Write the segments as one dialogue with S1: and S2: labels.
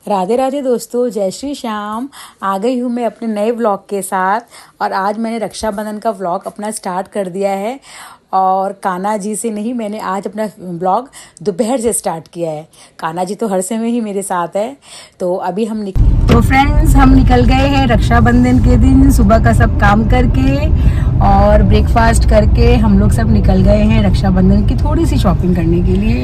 S1: राधे राधे दोस्तों, जय श्री श्याम। आ गई हूँ मैं अपने नए व्लॉग के साथ। और आज मैंने रक्षाबंधन का व्लॉग अपना स्टार्ट कर दिया है। और कान्हा जी से नहीं, मैंने आज अपना व्लॉग दोपहर से स्टार्ट किया है। कान्हा जी तो हर समय ही मेरे साथ है। तो अभी तो फ्रेंड्स, हम निकल गए हैं रक्षाबंधन के दिन सुबह का सब काम करके और ब्रेकफास्ट करके हम लोग सब निकल गए हैं रक्षाबंधन की थोड़ी सी शॉपिंग करने के लिए।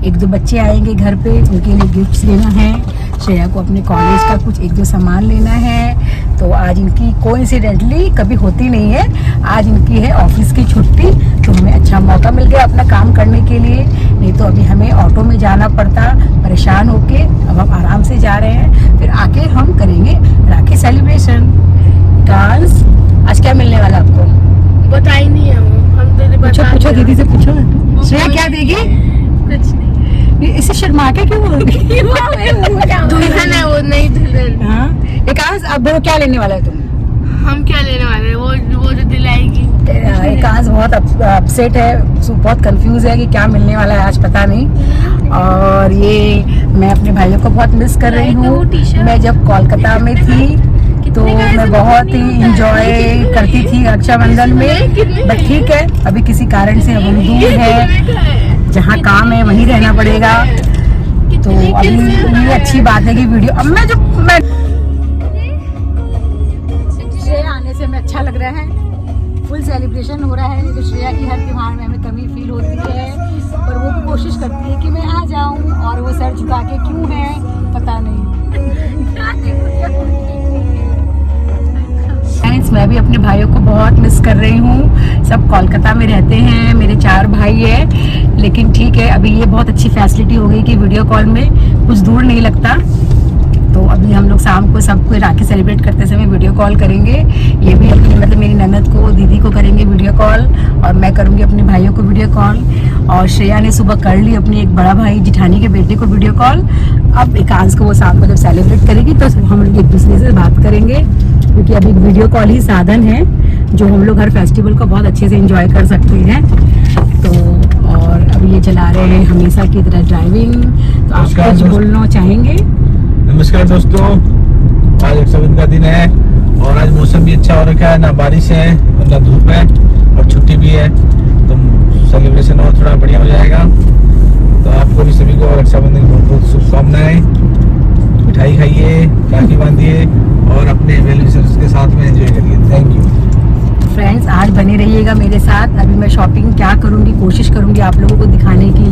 S1: एक दो बच्चे आएंगे घर पे, उनके लिए गिफ्ट्स लेना है। श्रेया को अपने कॉलेज का कुछ एक दो सामान लेना है। तो आज इनकी कोइंसिडेंटली कभी होती नहीं है, आज इनकी है ऑफिस की छुट्टी। तो हमें अच्छा मौका मिल गया अपना काम करने के लिए, नहीं तो अभी हमें ऑटो में जाना पड़ता परेशान होके। अब हम आराम से जा रहे हैं, फिर आके हम करेंगे राखी सेलिब्रेशन। डांस आज क्या मिलने वाला आपको?
S2: बता ही नहीं है हम तो
S1: पूछो दीदी से पूछो। श्रेया क्या देगी?
S2: कुछ नहीं।
S1: इसे शर्मा के क्यों बोल रही?
S2: दुल्हन है वो, नहीं दुल्हन।
S1: हाँ, अब वो क्या लेने वाला है तुम?
S2: हम क्या लेने वाले हैं? वो जो दिलाएगी।
S1: एकांश बहुत अपसेट है, बहुत कंफ्यूज है कि क्या मिलने वाला है आज, पता नहीं। और ये मैं अपने भाइयों को बहुत मिस कर रही हूँ। मैं जब कोलकाता में थी तो मैं बहुत ही इंजॉय करती थी रक्षाबंधन में, बट ठीक है अभी किसी कारण से हम दूर है, जहाँ काम है वहीं रहना पड़ेगा। तो अभी ये अच्छी बात है कि वीडियो अब मैं श्रेया आने से हमें अच्छा लग रहा है, फुल सेलिब्रेशन हो रहा है। नहीं तो श्रेया की हर त्योहार में हमें कमी फील होती है, पर वो भी कोशिश करती है कि मैं आ जाऊं, और वो सर झुका के क्यों है पता नहीं। मैं भी अपने भाइयों को बहुत मिस कर रही हूँ। सब कोलकाता में रहते हैं, मेरे 4 भाई है, लेकिन ठीक है अभी ये बहुत अच्छी फैसिलिटी हो गई कि वीडियो कॉल में कुछ दूर नहीं लगता। तो अभी हम लोग शाम को सबको राखी सेलिब्रेट करते समय वीडियो कॉल करेंगे। ये भी अपनी मतलब मेरी ननद को, दीदी को करेंगे वीडियो कॉल, और मैं करूँगी अपने भाइयों को वीडियो कॉल। और श्रेया ने सुबह कर ली अपनी एक बड़ा भाई जिठानी के बेटे को वीडियो कॉल। अब एकांश को वो शाम को जब सेलिब्रेट करेगी तो हम लोग एक दूसरे से बात करेंगे, क्योंकि अभी वीडियो कॉल ही साधन है जो हम लोग हर फेस्टिवल को बहुत अच्छे से एंजॉय कर सकते हैं। तो और अभी ये चला रहे हैं हमेशा की तरह ड्राइविंग। तो आप कुछ बोलना चाहेंगे?
S3: नमस्कार दोस्तों, आज रक्षाबंधन का दिन है और आज मौसम भी अच्छा हो रखा है, ना बारिश है ना धूप है और छुट्टी भी है, तो सेलिब्रेशन और थोड़ा बढ़िया हो जाएगा। तो आपको भी सभी को रक्षाबंधन की बहुत बहुत शुभकामनाएं। मिठाई खाइए, राखी बांधिए और अपने वेल विशर्स के साथ में एंजॉय करिए। थैंक यू
S1: फ्रेंड्स, आज बने रहिएगा मेरे साथ। अभी मैं शॉपिंग क्या करूंगी, कोशिश करूंगी आप लोगों को दिखाने की।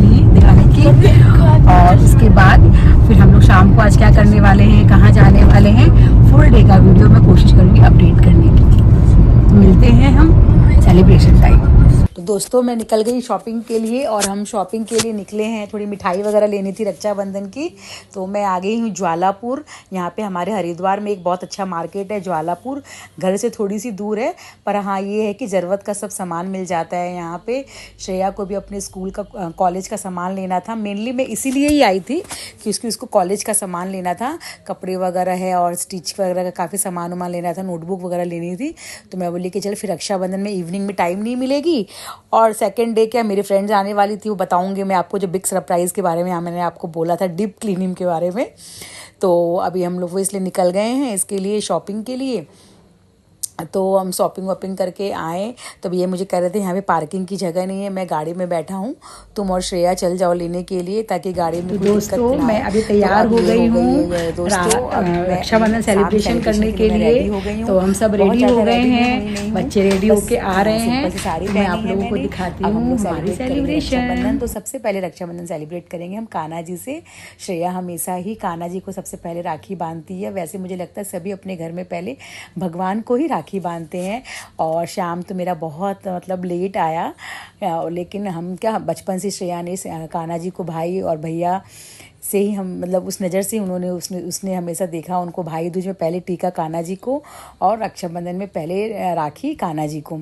S1: और उसके बाद फिर हम लोग शाम को आज क्या करने वाले हैं, कहाँ जाने वाले हैं, फुल डे का वीडियो मैं कोशिश करूंगी अपडेट करने की। मिलते हैं हम सेलिब्रेशन टाइम। तो दोस्तों, मैं निकल गई शॉपिंग के लिए, और हम शॉपिंग के लिए निकले हैं, थोड़ी मिठाई वगैरह लेनी थी रक्षाबंधन की। तो मैं आ गई हूँ ज्वालापुर। यहाँ पे हमारे हरिद्वार में एक बहुत अच्छा मार्केट है ज्वालापुर, घर से थोड़ी सी दूर है, पर हाँ ये है कि ज़रूरत का सब सामान मिल जाता है यहाँ पे। श्रेया को भी अपने स्कूल का कॉलेज का सामान लेना था। मेनली मैं इसीलिए ही आई थी कि उसको कॉलेज का सामान लेना था, कपड़े वगैरह है और स्टिच वगैरह का काफ़ी सामान वामान लेना था, नोटबुक वगैरह लेनी थी। तो मैं बोली कि चल फिर रक्षाबंधन में इवनिंग में टाइम नहीं मिलेगी, और सेकंड डे क्या मेरी फ्रेंड्स आने वाली थी, वो बताऊंगी मैं आपको जो बिग सरप्राइज़ के बारे में मैंने आपको बोला था, डीप क्लीनिंग के बारे में। तो अभी हम लोग वो इसलिए निकल गए हैं इसके लिए, शॉपिंग के लिए। तो हम शॉपिंग वॉपिंग करके आए, तब ये मुझे कह रहे थे यहाँ पे पार्किंग की जगह नहीं है, मैं गाड़ी में बैठा हूँ, तुम और श्रेया चल जाओ लेने के लिए, ताकि गाड़ी में कोई दिक्कत ना आए। मैं अभी तैयार हो गई हूँ रक्षाबंधन सेलिब्रेशन करने के लिए। तो हम सब रेडी हो गए हैं, बच्चे रेडी होके आ रहे हैं। मैं आप लोगों को दिखाती हूँ हमारी सेलिब्रेशन। तो सबसे पहले रक्षाबंधन सेलिब्रेट करेंगे हम कान्हा जी से। श्रेया हमेशा ही कान्हा जी को सबसे पहले राखी बांधती है। वैसे मुझे लगता है सभी अपने घर में पहले भगवान को ही राखी बांधते हैं। और शाम तो मेरा बहुत मतलब लेट आया, लेकिन हम क्या बचपन से श्रेया ने कान्हा जी को भाई और भैया से ही हम मतलब उस नज़र से उसने हमेशा देखा उनको। भाई दूज में पहले टीका कान्हा जी को, और रक्षाबंधन में पहले राखी कान्हा जी को।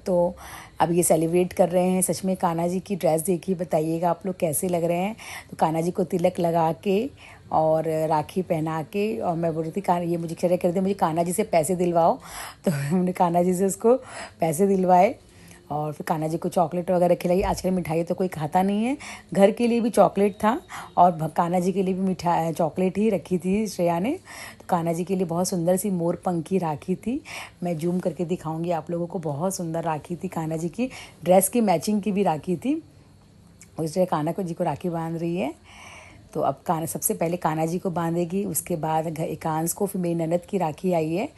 S1: तो अब ये सेलिब्रेट कर रहे हैं। सच में कान्हा जी की ड्रेस देखिए, बताइएगा आप लोग कैसे लग रहे हैं। तो कान्हा जी को तिलक लगा के और राखी पहना के, और मैं बोल रही थी ये मुझे कह रहे मुझे कान्हा जी से पैसे दिलवाओ, तो हमने कान्हा जी से उसको पैसे दिलवाए। और फिर कान्हा जी को चॉकलेट वगैरह खिलाई। आजकल मिठाई तो कोई खाता नहीं है, घर के लिए भी चॉकलेट था और कान्हा जी के लिए भी मिठाई चॉकलेट ही रखी थी श्रेया ने। तो कान्हा जी के लिए बहुत सुंदर सी मोर पंखी राखी थी, मैं जूम करके दिखाऊंगी आप लोगों को। बहुत सुंदर राखी थी, कान्हा जी की ड्रेस की मैचिंग की भी राखी थी। और इसलिए कान्हा जी को राखी बांध रही है। तो अब सबसे पहले कान्हा जी को बांधेगी, उसके बाद एकांश को, फिर मेरी ननद की राखी आई है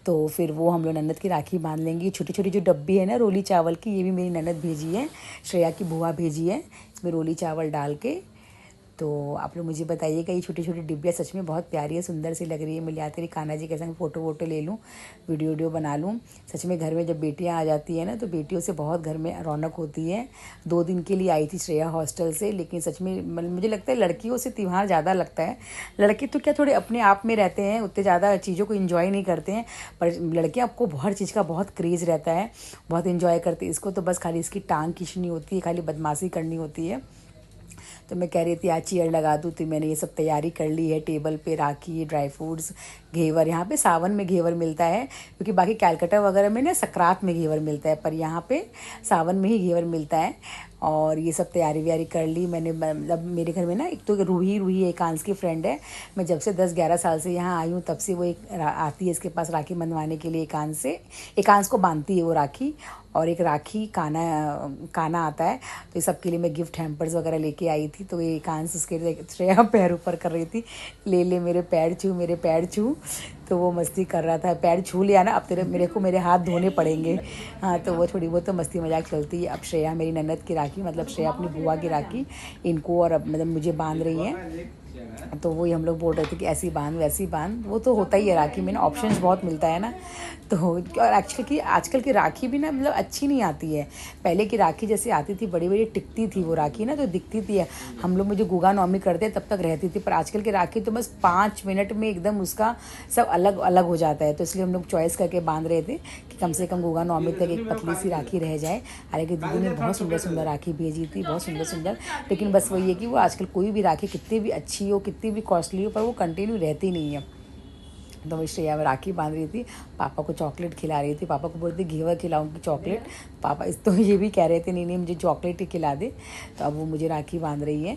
S1: तो फिर वो हम लोग ननद की राखी बांध लेंगी। छोटी छोटी जो डब्बी है ना रोली चावल की, ये भी मेरी ननद भेजी है, श्रेया की बुआ भेजी है, इसमें रोली चावल डाल के। तो आप लोग मुझे बताइएगा, ये छोटी छोटी डिब्बियाँ सच में बहुत प्यारी है, सुंदर सी लग रही है। मैं ले आती रही कान्हा जी के संग फ़ोटो वोटो ले लूँ, वीडियो बना लूँ। सच में घर में जब बेटियाँ आ जाती हैं ना तो बेटियों से बहुत घर में रौनक होती है। 2 दिन के लिए आई थी श्रेया हॉस्टल से, लेकिन सच में मुझे लगता है लड़कियों से त्यौहार ज़्यादा लगता है। लड़के तो क्या थोड़े अपने आप में रहते हैं, उतने ज़्यादा चीज़ों को इन्जॉय नहीं करते हैं, पर लड़कियाँ आपको हर चीज़ का बहुत क्रेज़ रहता है, बहुत इन्जॉय करती है इसको। तो बस खाली इसकी टांग खींचनी होती है, खाली बदमाशी करनी होती है। तो मैं कह रही थी आज चेयर लगा दूँ, तो मैंने ये सब तैयारी कर ली है। टेबल पे राखी, ड्राई फ्रूट्स, घेवर। यहाँ पे सावन में घेवर मिलता है, क्योंकि बाकी कैलकाटा वगैरह में ना सकरात में घेवर मिलता है, पर यहाँ पे सावन में ही घेवर मिलता है। और ये सब तैयारी व्यारी कर ली मैंने। मतलब मेरे घर में ना एक तो रूही एकांश की फ्रेंड है, मैं जब से 10-11 साल से यहाँ आई हूँ तब से वो एक आती है इसके पास राखी बंधवाने के लिए। एकांश को बांधती है वो राखी। और एक राखी काना आता है, तो ये सब के लिए मैं गिफ्ट हैम्पर्स वगैरह लेके आई थी। तो ये एकांश उसके श्रेया पैर ऊपर कर रही थी, ले मेरे पैर छू। तो वो मस्ती कर रहा था, पैर छू लिया ना, अब मेरे को मेरे हाथ धोने पड़ेंगे। हाँ, तो वो थोड़ी बहुत तो मस्ती मजाक चलती है। अब श्रेया मेरी ननद की राखी, मतलब श्रेया अपनी बुआ की राखी इनको और अब मतलब मुझे बांध रही है। तो वही हम लोग बोल रहे थे कि ऐसी बांध वैसी बांध, वो तो होता ही है राखी में ना, ऑप्शंस बहुत मिलता है ना। तो और आजकल की राखी भी ना मतलब अच्छी नहीं आती है। पहले की राखी जैसे आती थी, बड़ी बड़ी टिकती थी वो राखी ना, तो दिखती थी। हम लोग मुझे गुगा नौमी करते तब तक रहती थी, पर आजकल की राखी तो बस 5 मिनट में एकदम उसका सब अलग अलग हो जाता है। तो इसलिए हम लोग चॉइस करके बांध रहे थे कि कम से कम गुगा नौमी तक एक पतली सी राखी रह जाए। हालांकि दीदी ने बहुत सुंदर सुंदर राखी भेजी थी, बहुत सुंदर सुंदर। लेकिन बस वही है कि वो आजकल कोई भी राखी कितनी भी अच्छी हो, कितनी भी कॉस्टली हो, पर वो कंटिन्यू रहती नहीं है। तो मैं श्रेया में राखी बांध रही थी, पापा को चॉकलेट खिला रही थी। पापा को बोलती घेवर खिलाऊंगी चॉकलेट, पापा तो ये भी कह रहे थे नहीं मुझे चॉकलेट ही खिला दे। तो अब वो मुझे राखी बांध रही है।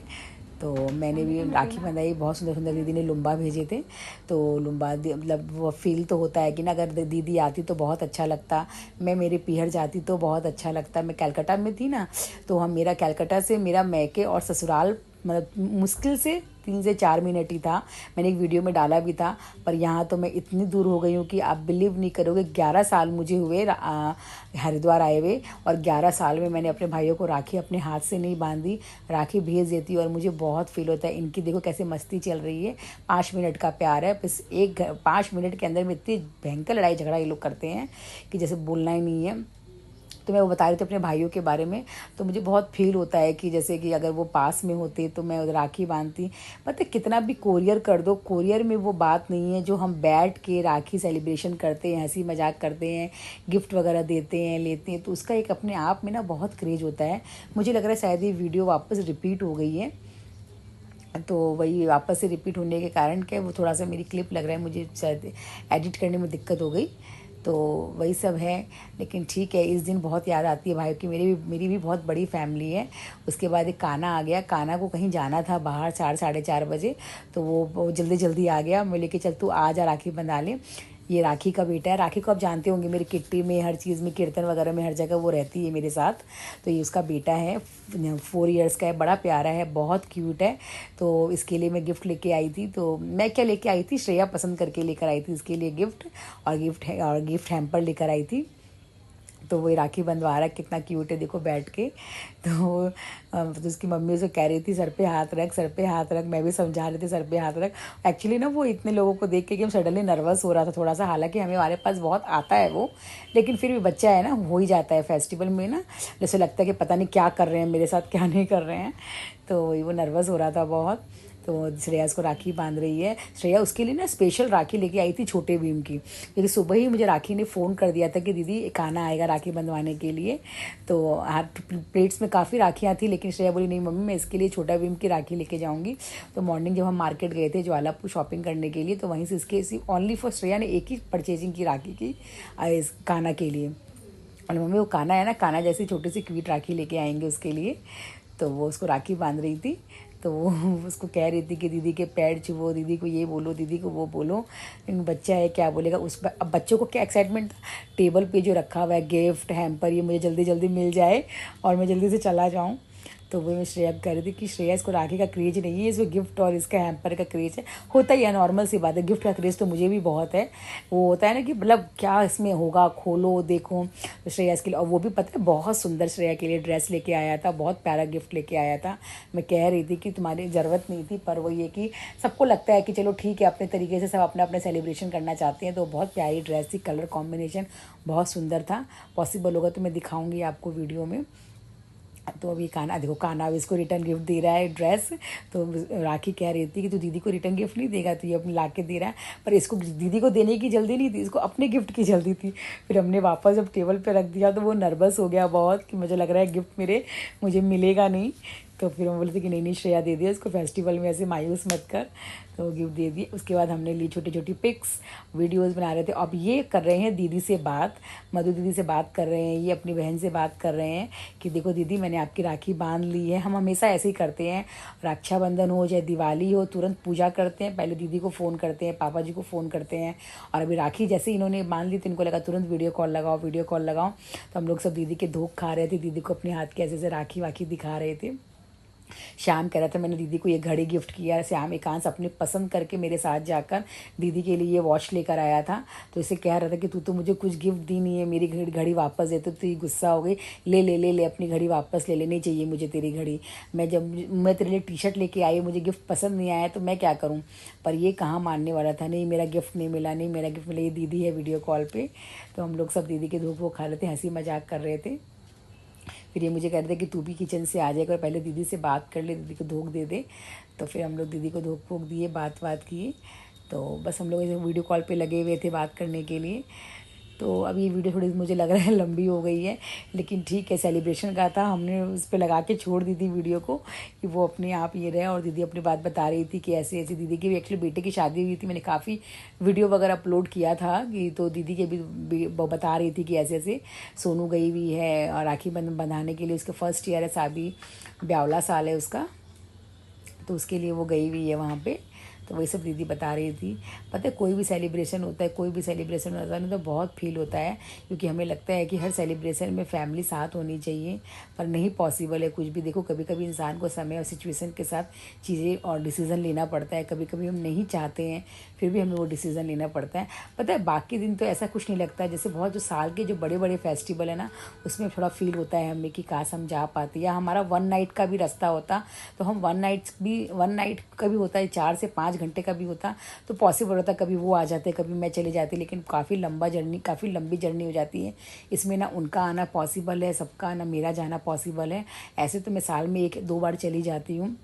S1: तो मैंने भी राखी बंधाई, बहुत सुंदर सुंदर दीदी ने लुम्बा भेजे थे। तो लुम्बा मतलब वो फील तो होता है कि ना, अगर दीदी आती तो बहुत अच्छा लगता, मैं मेरे पीहर जाती तो बहुत अच्छा लगता। मैं कलकत्ता में थी ना, तो मेरा कलकत्ता से मेरा मैके और ससुराल मतलब मुश्किल से 3 से 4 मिनट ही था। मैंने एक वीडियो में डाला भी था। पर यहाँ तो मैं इतनी दूर हो गई हूँ कि आप बिलीव नहीं करोगे, 11 साल मुझे हुए हरिद्वार आए हुए, और 11 साल में मैंने अपने भाइयों को राखी अपने हाथ से नहीं बांधी, राखी भेज देती। और मुझे बहुत फील होता है, इनकी देखो कैसे मस्ती चल रही है। 5 मिनट का प्यार है, बस 5 मिनट के अंदर में इतनी भयंकर लड़ाई झगड़ा ये लोग करते हैं कि जैसे बोलना ही नहीं है। तो मैं वो बता रही थी अपने भाइयों के बारे में, तो मुझे बहुत फील होता है कि जैसे कि अगर वो पास में होते तो मैं राखी बांधती। पता कितना भी कोरियर कर दो, कोरियर में वो बात नहीं है जो हम बैठ के राखी सेलिब्रेशन करते हैं, हंसी मजाक करते हैं, गिफ्ट वगैरह देते हैं, लेते हैं, तो उसका एक अपने आप में ना बहुत क्रेज होता है। मुझे लग रहा है शायद ये वीडियो वापस रिपीट हो गई है, तो वही वापस से रिपीट होने के कारण क्या वो थोड़ा सा मेरी क्लिप लग रहा है, मुझे शायद एडिट करने में दिक्कत हो गई। तो वही सब है, लेकिन ठीक है। इस दिन बहुत याद आती है भाई की, मेरी भी बहुत बड़ी फैमिली है। उसके बाद एक काना आ गया, काना को कहीं जाना था बाहर 4-4:30 बजे, तो वो जल्दी आ गया। मैं लेके चल तू आ जा राखी बंधा ले। ये राखी का बेटा है। राखी को आप जानते होंगे, मेरी किट्टी में हर चीज़ में, कीर्तन वगैरह में हर जगह वो रहती है मेरे साथ। तो ये उसका बेटा है, 4 इयर्स का है, बड़ा प्यारा है, बहुत क्यूट है। तो इसके लिए मैं गिफ्ट लेके आई थी। तो मैं क्या लेके आई थी, श्रेया पसंद करके लेकर आई थी इसके लिए गिफ्ट, और गिफ्ट हैम्पर लेकर आई थी। तो वही राखी बंधवा रहा है, कितना क्यूट है देखो बैठ के। तो उसकी मम्मी उसे कह रही थी सर पे हाथ रख। मैं भी समझा रही थी सर पे हाथ रख। एक्चुअली ना वो इतने लोगों को देख के कि हम सडनली नर्वस हो रहा था थोड़ा सा। हालांकि हमारे पास बहुत आता है वो, लेकिन फिर भी बच्चा है ना, हो ही जाता है फेस्टिवल में ना, जैसे लगता है कि पता नहीं क्या कर रहे हैं मेरे साथ, क्या नहीं कर रहे हैं। तो वो नर्वस हो रहा था बहुत। तो श्रेया उसको राखी बांध रही है। श्रेया उसके लिए ना स्पेशल राखी लेके आई थी छोटे भीम की, क्योंकि सुबह ही मुझे राखी ने फ़ोन कर दिया था कि दीदी काना आएगा राखी बंधवाने के लिए। तो प्लेट्स में काफ़ी राखियाँ थी, लेकिन श्रेया बोली नहीं मम्मी मैं इसके लिए छोटा भीम की राखी लेके जाऊँगी। तो मॉर्निंग जब हम मार्केट गए थे ज्वालापुर शॉपिंग करने के लिए, तो वहीं से इसके ओनली फॉर श्रेया ने एक ही परचेजिंग की राखी की काना के लिए। और मम्मी वो काना है ना, काना जैसी छोटी सी क्यूट राखी लेके आएंगे उसके लिए। तो वो उसको राखी बांध रही थी, तो वो उसको कह रही थी कि दीदी के पैर छुओ, दीदी को ये बोलो, दीदी को वो बोलो। लेकिन बच्चा है क्या बोलेगा उस पर। अब बच्चों को क्या एक्साइटमेंट था, टेबल पे जो रखा हुआ है गिफ्ट हैम्पर, ये मुझे जल्दी जल्दी मिल जाए और मैं जल्दी से चला जाऊँ। तो वो मैं श्रेया कह रही थी कि श्रेया इसको राखी का क्रेज नहीं है, इसको गिफ्ट और इसका हैम्पर का क्रेज है। होता ही है, नॉर्मल सी बात है, गिफ्ट का क्रेज तो मुझे भी बहुत है। वो होता है ना कि मतलब क्या इसमें होगा, खोलो देखो। तो श्रेया इसके लिए, और वो भी पता है बहुत सुंदर श्रेया के लिए ड्रेस लेके आया था, बहुत प्यारा गिफ्ट लेके आया था। मैं कह रही थी कि तुम्हारी ज़रूरत नहीं थी, पर वो ये कि सबको लगता है कि चलो ठीक है, अपने तरीके से सब अपना अपना सेलिब्रेशन करना चाहते हैं। तो बहुत प्यारी ड्रेस थी, कलर कॉम्बिनेशन बहुत सुंदर था। पॉसिबल होगा तो मैं दिखाऊँगी आपको वीडियो में। तो अभी काना देखो, काना अब इसको रिटर्न गिफ्ट दे रहा है ड्रेस। तो राखी कह रही थी कि तू दीदी को रिटर्न गिफ्ट नहीं देगा, तो ये अपने ला के दे रहा है। पर इसको दीदी को देने की जल्दी नहीं थी, इसको अपने गिफ्ट की जल्दी थी। फिर हमने वापस जब टेबल पे रख दिया तो वो नर्वस हो गया बहुत कि मुझे लग रहा है गिफ्ट मुझे मिलेगा नहीं। तो फिर हम बोलते कि नहीं श्रेया दे दिया इसको, फेस्टिवल में ऐसे मायूस मत कर। तो गिफ्ट दे दिए। उसके बाद हमने ली छोटी छोटी पिक्स, वीडियोस बना रहे थे। अब ये कर रहे हैं दीदी से बात, मधु दीदी से बात कर रहे हैं, ये अपनी बहन से बात कर रहे हैं कि देखो दीदी मैंने आपकी राखी बांध ली है। हम हमेशा ऐसे ही करते हैं, रक्षाबंधन हो चाहे दिवाली हो, तुरंत पूजा करते हैं, पहले दीदी को फ़ोन करते हैं, पापा जी को फ़ोन करते हैं। और अभी राखी जैसे इन्होंने बांध ली तो इनको लगा तुरंत वीडियो कॉल लगाओ, वीडियो कॉल लगाओ। तो हम लोग सब दीदी के धोख खा रहे थे, दीदी को अपने हाथ के ऐसे से राखी वाखी दिखा रहे थे। श्याम कह रहा था मैंने दीदी को ये घड़ी गिफ्ट किया। श्याम एकांश अपने पसंद करके मेरे साथ जाकर दीदी के लिए ये वॉच लेकर आया था। तो इसे कह रहा था कि तू तो मुझे कुछ गिफ्ट दी नहीं है, मेरी घड़ी वापस दे। तो ये गुस्सा हो गई, ले ले ले ले अपनी घड़ी वापस ले, लेनी चाहिए मुझे तेरी घड़ी। मैं तेरे लिए टी शर्ट लेके आई, मुझे गिफ्ट पसंद नहीं आया तो मैं क्या करूँ। पर ये कहाँ मानने वाला था, नहीं मेरा गिफ्ट नहीं मिला, नहीं मेरा गिफ्ट मिला, ये दीदी है वीडियो कॉल पर। तो हम लोग सब दीदी के धूप वो खा रहे थे, हंसी मजाक कर रहे थे। फिर ये मुझे कह रहे थे कि तू भी किचन से आ जाएगा, पहले दीदी से बात कर ले, दीदी को धोख दे दे। तो फिर हम लोग दीदी को धोख वोख दिए, बात किए। तो बस हम लोग वीडियो कॉल पे लगे हुए थे बात करने के लिए। तो अब ये वीडियो थोड़ी मुझे लग रहा है लंबी हो गई है, लेकिन ठीक है, सेलिब्रेशन का था, हमने उस पर लगा के छोड़ दी थी वीडियो को कि वो अपने आप ये रहे। और दीदी अपनी बात बता रही थी कि ऐसे ऐसे दीदी की भी एक्चुअली बेटे की शादी हुई थी, मैंने काफ़ी वीडियो वगैरह अपलोड किया था कि तो दीदी के भी बता रही थी कि ऐसे ऐसे सोनू गई हुई है और राखी बंधाने के लिए, उसका फर्स्ट ईयर है, शादी 52 साल है उसका, तो उसके लिए वो गई हुई है वहाँ पे। तो वही सब दीदी बता रही थी। पता है कोई भी सेलिब्रेशन होता है, कोई भी सेलिब्रेशन होता है ना, तो बहुत फील होता है, क्योंकि हमें लगता है कि हर सेलिब्रेशन में फैमिली साथ होनी चाहिए, पर नहीं पॉसिबल है कुछ भी। देखो कभी कभी इंसान को समय और सिचुएशन के साथ चीज़ें और डिसीज़न लेना पड़ता है। कभी कभी हम नहीं चाहते हैं, फिर भी हमें वो डिसीज़न लेना पड़ता है। पता है बाकी दिन तो ऐसा कुछ नहीं लगता है, जैसे बहुत जो साल के जो बड़े बड़े फेस्टिवल है ना, उसमें थोड़ा फील होता है हमें कि काश हम जा पाते, या हमारा 1 नाइट का भी रास्ता होता तो हम 1 नाइट का भी होता है, 4 से 5 घंटे का भी होता तो पॉसिबल होता, कभी वो आ जाते, कभी मैं चली जाती। लेकिन काफ़ी लंबी जर्नी हो जाती है इसमें, ना उनका आना पॉसिबल है सबका, ना मेरा जाना पॉसिबल है। ऐसे तो मैं साल में 1-2 बार चली जाती हूँ,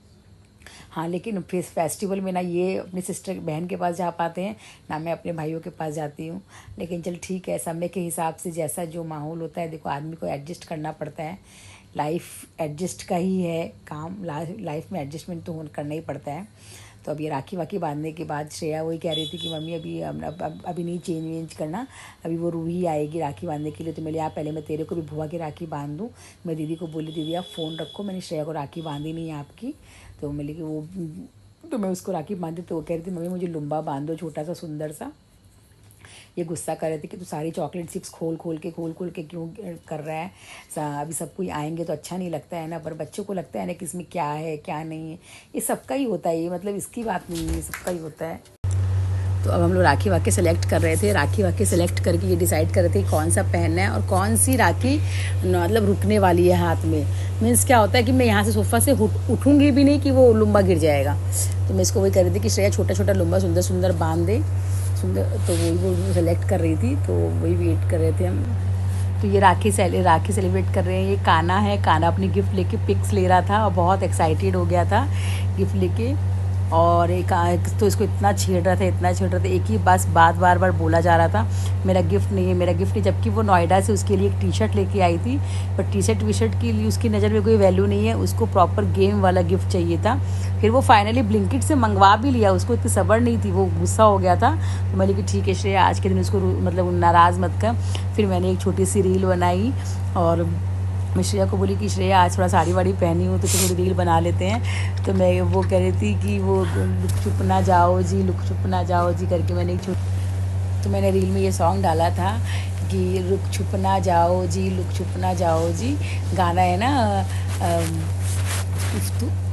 S1: हाँ, लेकिन फेस्टिवल में ना ये अपनी सिस्टर बहन के पास जा पाते हैं, ना मैं अपने भाइयों के पास जाती हूँ। लेकिन चल ठीक है, समय के हिसाब से जैसा जो माहौल होता है, देखो आदमी को एडजस्ट करना पड़ता है। लाइफ एडजस्ट का ही है काम, लाइफ में एडजस्टमेंट तो करना ही पड़ता है। तो अब ये राखी वाखी बांधने के बाद श्रेया वही कह रही थी कि मम्मी अभी नहीं चेंज करना, अभी वो रूही आएगी राखी बांधने के लिए, तो मैं पहले मैं तेरे को भी भुआ की राखी बांध दूँ। मैं दीदी को बोली दीदी आप फ़ोन रखो, मैंने श्रेया को राखी बांधी नहीं है आपकी। तो मैं कि वो तो मैं उसको राखी बांधी, तो वो कह रही थी मम्मी मुझे लुम्बा बांध दो, छोटा सा सुंदर सा। ये गुस्सा कर रहे थे कि तू सारी चॉकलेट चिप्स खोल खोल के क्यों कर रहा है, अभी सब कोई आएंगे तो अच्छा नहीं लगता है ना। पर बच्चों को लगता है ना कि इसमें क्या है क्या नहीं है, ये सबका ही होता है, ये मतलब इसकी बात नहीं है, सबका ही होता है। तो अब हम लोग राखी वाखी सेलेक्ट कर रहे थे, राखी वाखी सेलेक्ट करके ये डिसाइड कर रहे थे कौन सा पहनना है और कौन सी राखी मतलब रुकने वाली है हाथ में। मीन्स क्या होता है कि मैं यहाँ से सोफ़ा से उठूँगी भी नहीं कि वो लुम्बा गिर जाएगा। तो मैं इसको वही कर रही थी कि श्रेया छोटा छोटा लुम्बा सुंदर सुंदर बांध दे, सुंदर। तो वही वो सेलेक्ट कर रही थी, तो वही वेट कर रहे थे हम। तो ये राखी सेलिब्रेट कर रहे हैं। ये काना है, काना अपनी गिफ्ट लेके पिक्स ले रहा था और बहुत एक्साइटेड हो गया था गिफ्ट लेके। और एक तो इसको इतना छेड़ रहा था, एक ही बस बात बार बार बोला जा रहा था मेरा गिफ्ट नहीं है, मेरा गिफ्ट नहीं, जबकि वो नोएडा से उसके लिए एक टी शर्ट लेके आई थी। पर टी शर्ट के लिए उसकी नज़र में कोई वैल्यू नहीं है, उसको प्रॉपर गेम वाला गिफ्ट चाहिए था। फिर वो फाइनली ब्लिंकिट से मंगवा भी लिया, उसको इतनी सब्र नहीं थी, वो गुस्सा हो गया था। तो मैंने कि ठीक है श्रेया, आज के दिन उसको मतलब नाराज़ मत कर। फिर मैंने एक छोटी सी रील बनाई और मैं श्रेया को बोली कि श्रेया आज थोड़ा साड़ी वाड़ी पहनी हूँ तो थोड़ी रील बना लेते हैं। तो मैं वो कह रही थी कि वो लुक छुप ना जाओ जी, लुक छुप ना जाओ जी करके मैंने रील में ये सॉन्ग डाला था कि लुक छुप ना जाओ जी, लुक छुप ना जाओ जी। गाना है ना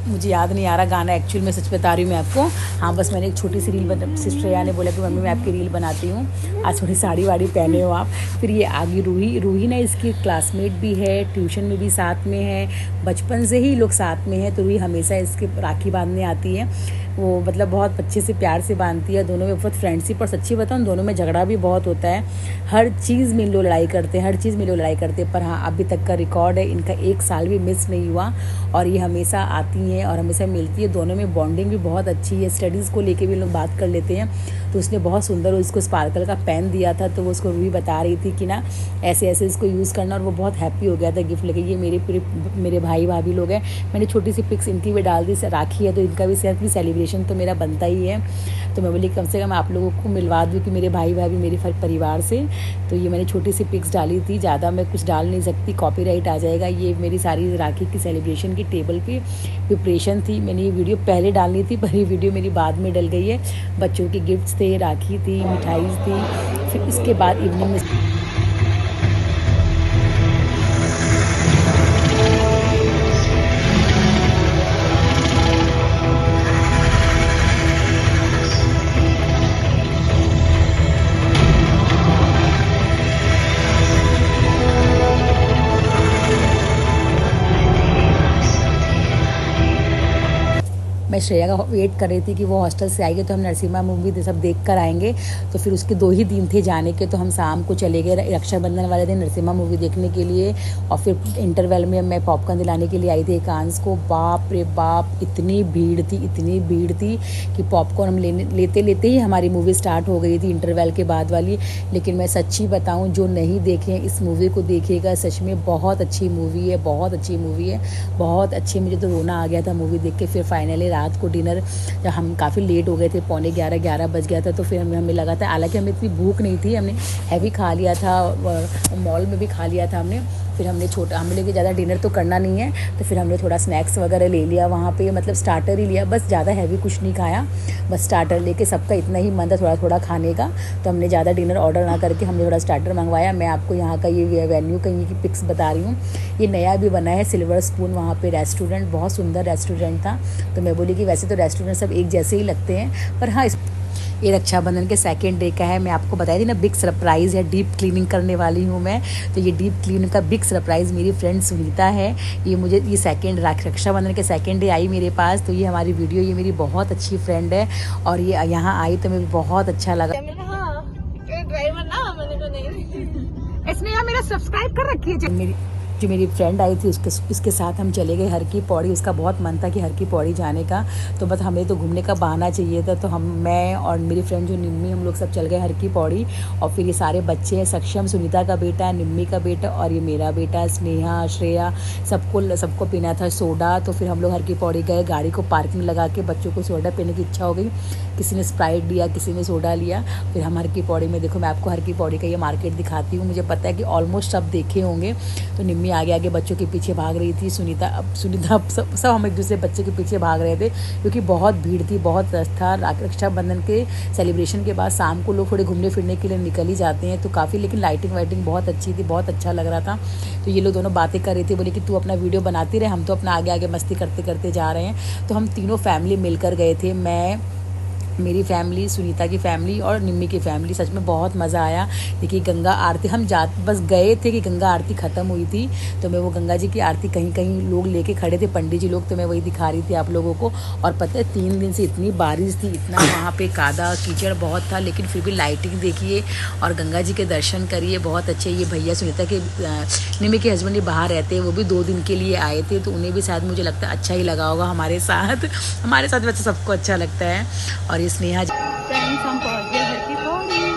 S1: मुझे याद नहीं आ रहा गाना एक्चुअल में, सच बता रही हूँ मैं आपको। हाँ बस मैंने एक छोटी सी रील श्रेया ने बोला कि मम्मी मैं आपकी रील बनाती हूँ, आज थोड़ी साड़ी वाड़ी पहने हो आप। फिर ये आगे रूही ना इसकी क्लासमेट भी है, ट्यूशन में भी साथ में है, बचपन से ही लोग साथ में हैं। तो रूही हमेशा इसके राखी बांधने आती है, वो मतलब बहुत अच्छे से प्यार से बांधती है। दोनों में बहुत फ्रेंडशिप, और सच्ची बताऊँ दोनों में झगड़ा भी बहुत होता है, हर चीज़ में लोग लड़ाई करते हैं, पर हाँ अभी तक का रिकॉर्ड है, इनका 1 साल भी मिस नहीं हुआ और ये हमेशा आती हैं और हमेशा मिलती है। दोनों में बॉन्डिंग भी बहुत अच्छी है, स्टडीज़ को लेके भी लोग बात कर लेते हैं। तो उसने बहुत सुंदर उसको स्पार्कल का पेन दिया था, तो वो उसको भी बता रही थी कि ना ऐसे ऐसे इसको यूज़ करना, और वो बहुत हैप्पी हो गया था गिफ्ट लेके। ये मेरे भाई भाभी लोग हैं, मैंने छोटी सी पिक्स इनकी भी डाल दी, राखी है तो इनका भी सेल्फ भी सेलिब्रेशन तो मेरा बनता ही है। तो मैं बोली कम से कम आप लोगों को मिलवा दूँ कि मेरे भाई भाभी मेरे परिवार से। तो ये मैंने छोटी सी पिक्स डाली थी, ज़्यादा मैं कुछ डाल नहीं सकती, कॉपीराइट आ जाएगा। ये मेरी सारी राखी की सेलिब्रेशन की टेबल की प्रिपरेशन थी। मैंने ये वीडियो पहले डालनी थी पर ये वीडियो मेरी बाद में डल गई है। बच्चों के गिफ्ट्स थे, राखी थी, मिठाई थी। फिर इसके बाद इवनिंग में मैं श्रेया का वेट कर रही थी कि वो हॉस्टल से आएगी तो हम नरसिम्हा मूवी सब देख कर आएंगे। तो फिर उसके 2 ही दिन थे जाने के, तो हम शाम को चले गए रक्षाबंधन वाले दिन नरसिम्हा मूवी देखने के लिए। और फिर इंटरवल में मैं पॉपकॉर्न दिलाने के लिए आई थी एकांश को। बाप रे बाप, इतनी भीड़ थी कि पॉपकॉर्न हम लेते ही हमारी मूवी स्टार्ट हो गई थी इंटरवल के बाद वाली। लेकिन मैं सच्ची बताऊँ, जो नहीं देखे इस मूवी को देखिएगा, सच में बहुत अच्छी मूवी है, बहुत अच्छी। मुझे तो रोना आ गया था मूवी देख के। फिर फाइनली रात को डिनर, जब हम काफ़ी लेट हो गए थे, 11:15 बज गया था, तो फिर हमें लगा था, हालांकि हमें इतनी भूख नहीं थी, हमने हैवी खा लिया था, मॉल में भी खा लिया था हमने। फिर हमने कि ज़्यादा डिनर तो करना नहीं है, तो फिर हमने थोड़ा स्नैक्स वगैरह ले लिया वहाँ पे, मतलब स्टार्टर ही लिया, बस ज़्यादा हैवी कुछ नहीं खाया, बस स्टार्टर लेके सबका इतना ही मन था थोड़ा खाने का। तो हमने ज़्यादा डिनर ऑर्डर ना करके हमने थोड़ा स्टार्टर मंगवाया। मैं आपको यहाँ का ये वेन्यू कहीं की पिक्स बता रही हूँ, ये नया भी बना है सिल्वर स्पून वहाँ पे रेस्टोरेंट, बहुत सुंदर रेस्टोरेंट था। तो मैं बोली कि वैसे तो रेस्टोरेंट सब एक जैसे ही लगते हैं, पर हाँ ये रक्षाबंधन के 2nd डे का है। मैं आपको बताई थी ना बिग सरप्राइज़ है, डीप क्लीनिंग करने वाली हूँ मैं। तो ये डीप क्लीनिंग का बिग सरप्राइज़ मेरी फ्रेंड सुनीता है। ये मुझे ये रक्षाबंधन के 2nd डे आई मेरे पास। तो ये हमारी वीडियो, ये मेरी बहुत अच्छी फ्रेंड है और ये यहाँ आई तो मुझे बहुत अच्छा लगा।
S2: ड्राइवर ना मैंने तो नहीं,
S1: इसने यार मेरा सब्सक्राइब कर रखी है। जो मेरी फ्रेंड आई थी उसके साथ हम चले गए हर की पौड़ी। उसका बहुत मन था कि हर की पौड़ी जाने का, तो बस हमें तो घूमने का बहाना चाहिए था। तो मैं और मेरी फ्रेंड जो निम्मी, हम लोग सब चल गए हर की पौड़ी। और फिर ये सारे बच्चे हैं, सक्षम सुनीता का बेटा, निम्मी का बेटा और ये मेरा बेटा स्नेहा, श्रेया, सबको पीना था सोडा। तो फिर हम लोग हर की पौड़ी गए, गाड़ी को पार्किंग लगा के बच्चों को सोडा पीने की इच्छा हो गई, किसी ने स्प्राइट लिया, किसी ने सोडा लिया। फिर हम हर की पौड़ी में, देखो मैं आपको हर की पौड़ी का ये मार्केट दिखाती हूँ। मुझे पता है कि ऑलमोस्ट सब देखे होंगे। तो निम्मी आगे बच्चों के पीछे भाग रही थी, सुनीता सब हम एक दूसरे बच्चे के पीछे भाग रहे थे, क्योंकि बहुत भीड़ थी, बहुत रश था। रक्षाबंधन के सेलिब्रेशन के बाद शाम को लोग थोड़े घूमने फिरने के लिए निकल ही जाते हैं, तो काफ़ी, लेकिन लाइटिंग वाइटिंग बहुत अच्छी थी, बहुत अच्छा लग रहा था। तो ये लोग दोनों बातें कर रही थी, बोले कि तू अपना वीडियो बनाती रहे, हम तो अपना आगे मस्ती करते करते जा रहे हैं। तो हम तीनों फैमिली मिलकर गए थे, मैं, मेरी फैमिली, सुनीता की फैमिली और निम्मी की फैमिली। सच में बहुत मज़ा आया। देखिए गंगा आरती हम बस गए थे कि गंगा आरती ख़त्म हुई थी, तो मैं वो गंगा जी की आरती कहीं कहीं लोग लेके खड़े थे, पंडित जी लोग, तो मैं वही दिखा रही थी आप लोगों को। और पता है 3 दिन से इतनी बारिश थी, इतना वहाँ पे कादा कीचड़ बहुत था, लेकिन फिर भी लाइटिंग देखिए और गंगा जी के दर्शन करिए, बहुत अच्छे। ये भैया सुनीता के निम्मी के हस्बैंड ये बाहर रहते हैं, वो भी 2 दिन के लिए आए थे, तो उन्हें भी शायद मुझे लगता है अच्छा ही लगा होगा हमारे साथ वैसे सबको अच्छा लगता है। और ये स्नेहा
S2: फ्रेंड्स हम पहुंच गए घर की पौड़ी।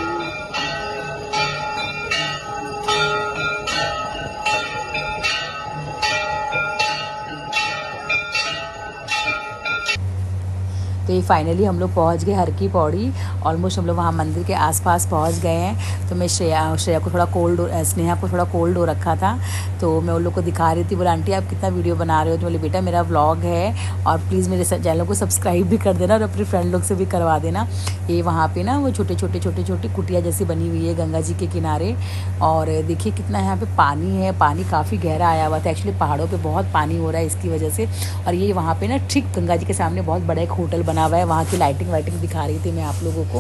S1: तो ये फाइनली हम लोग पहुंच गए हर की पौड़ी। ऑलमोस्ट हम लोग वहाँ मंदिर के आसपास पहुंच गए हैं। तो मैं श्रेया को थोड़ा स्नेहा को थोड़ा कोल्ड हो रखा था, तो मैं उन लोग को दिखा रही थी। बोला आंटी आप कितना वीडियो बना रहे हो? तो बोले बेटा मेरा व्लॉग है और प्लीज़ मेरे चैनल को सब्सक्राइब भी कर देना और अपने फ्रेंड लोग से भी करवा देना। ये वहाँ पर ना वो छोटे छोटे कुटिया जैसी बनी हुई है गंगा जी के किनारे। और देखिए कितना यहाँ पर पानी है, पानी काफ़ी गहरा आया हुआ था। एक्चुअली पहाड़ों पर बहुत पानी हो रहा है इसकी वजह से। और ये वहाँ पर ना ठीक गंगा जी के सामने बहुत बड़ा एक होटल बना हुआ है, वहाँ की लाइटिंग दिखा रही थी मैं आप लोगों को।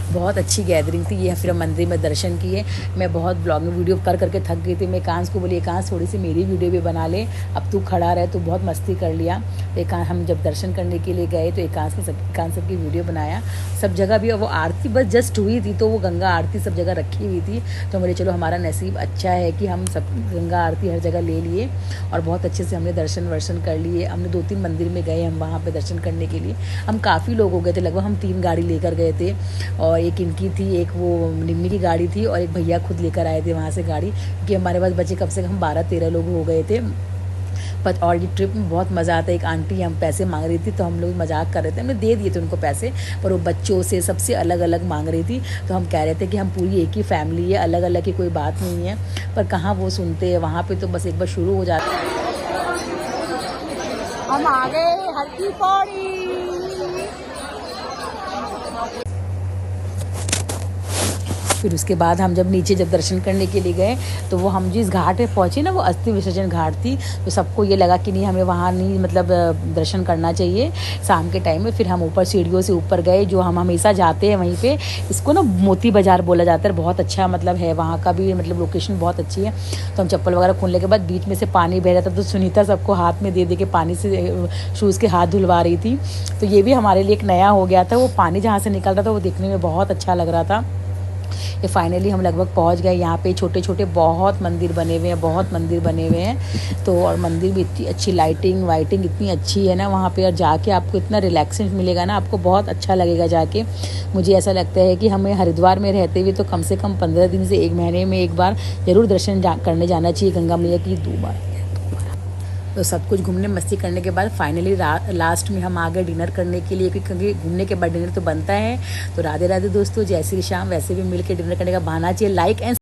S1: बहुत अच्छी गैदरिंग थी। ये फिर हम मंदिर में दर्शन किए। मैं बहुत ब्लॉगिंग वीडियो करके थक गई थी। मैं एकांश को बोली एकांश थोड़ी सी मेरी वीडियो भी बना ले, अब तू खड़ा रहे, तो बहुत मस्ती कर लिया। एकांश हम जब दर्शन करने के लिए गए तो एकांश सबकी वीडियो बनाया। सब जगह भी वो आरती बस जस्ट हुई थी, तो वो गंगा आरती सब जगह रखी हुई थी। तो बोले चलो हमारा नसीब अच्छा है कि हम सब गंगा आरती हर जगह ले लिए और बहुत अच्छे से हमने दर्शन कर लिए। हमने 2-3 मंदिर में गए हम वहाँ पर दर्शन करने के लिए। हम काफ़ी लोग हो गए थे, लगभग हम 3 गाड़ी लेकर गए थे। और एक इनकी थी, एक वो निम्मी की गाड़ी थी और एक भैया खुद लेकर आए थे वहाँ से गाड़ी, क्योंकि हमारे पास बच्चे कम से कम 12-13 लोग हो गए थे। और ये ट्रिप में बहुत मज़ा आता है। एक आंटी हम पैसे मांग रही थी, तो हम लोग मजाक कर रहे थे, हमने दे दिए थे उनको पैसे, पर वो बच्चों से सबसे अलग अलग मांग रही थी। तो हम कह रहे थे कि हम पूरी एक ही फैमिली है, अलग अलग की कोई बात नहीं है, पर कहाँ वो सुनते हैं। वहाँ पर तो बस एक बार शुरू हो जाता है।
S2: हम आ गए हर की पौड़ी।
S1: फिर उसके बाद हम जब नीचे दर्शन करने के लिए गए, तो वो हम जिस घाट पे पहुँचे ना, वो अस्थि विसर्जन घाट थी। तो सबको ये लगा कि नहीं हमें वहाँ नहीं मतलब दर्शन करना चाहिए शाम के टाइम में। फिर हम ऊपर सीढ़ियों से ऊपर गए, जो हम हमेशा जाते हैं वहीं पे। इसको ना मोती बाज़ार बोला जाता है, बहुत अच्छा मतलब है वहाँ का भी, मतलब लोकेशन बहुत अच्छी है। तो हम चप्पल वगैरह खोलने के बाद बीच में से पानी बह रहा था, तो सुनीता सबको हाथ में दे के पानी से शूज़ के हाथ धुलवा रही थी। तो ये भी हमारे लिए एक नया हो गया था। वो पानी जहाँ से निकल रहा था वो देखने में बहुत अच्छा लग रहा था। ये फाइनली हम लगभग पहुंच गए। यहाँ पे छोटे छोटे बहुत मंदिर बने हुए हैं। तो और मंदिर भी इतनी अच्छी लाइटिंग वाइटिंग इतनी अच्छी है ना वहाँ पे, और जाके आपको इतना रिलैक्सेंस मिलेगा ना, आपको बहुत अच्छा लगेगा जाके। मुझे ऐसा लगता है कि हमें हरिद्वार में रहते हुए तो कम से कम 15 दिन से 1 महीने में एक बार ज़रूर दर्शन करने जाना चाहिए गंगा मैया की 2 बार। तो सब कुछ घूमने मस्ती करने के बाद फाइनली लास्ट में हम आ गए डिनर करने के लिए, क्योंकि घूमने के बाद डिनर तो बनता है। तो राधे राधे दोस्तों, जैसे शाम वैसे भी मिल के डिनर करने का बहाना चाहिए। Like and